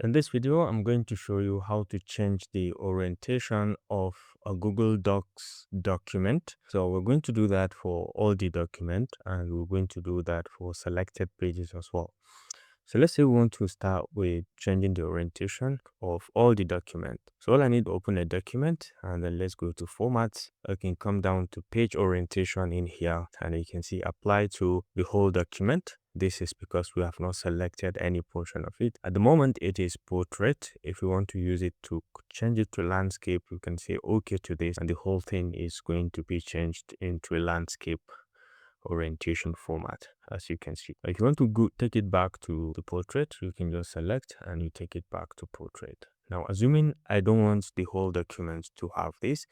In this video, I'm going to show you how to change the orientation of a Google Docs document. So we're going to do that for all the document, and we're going to do that for selected pages as well. So let's say we want to start with changing the orientation of all the document. So all I need to open a document, and then let's go to format. I can come down to page orientation in here, and you can see apply to the whole document. This is because we have not selected any portion of it. At the moment, it is portrait. If you want to use it to change it to landscape, you can say OK to this, and the whole thing is going to be changed into a landscape orientation format, as you can see. If you want to go take it back to the portrait, you can just select and you take it back to portrait. Now, assuming I don't want the whole document to have this,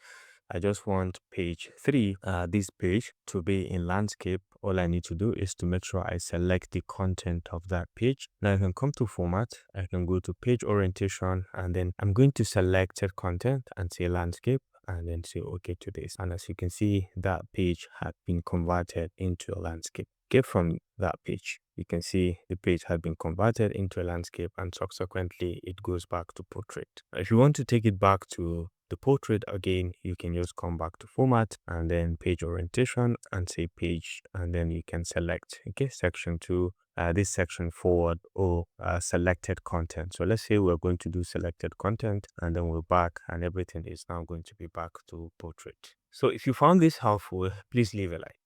I just want page 3, this page, to be in landscape. All I need to do is to make sure I select the content of that page. Now I can come to format, I can go to page orientation, and then I'm going to select content and say landscape, and then say OK to this. And as you can see, that page had been converted into a landscape. Okay, from that page, you can see the page had been converted into a landscape, and subsequently it goes back to portrait. If you want to take it back to the portrait again, you can just come back to format and then page orientation and say page, and then you can select section 2, this section forward, or selected content. So let's say we're going to do selected content, and then we're back, and everything is now going to be back to portrait. So if you found this helpful, please leave a like.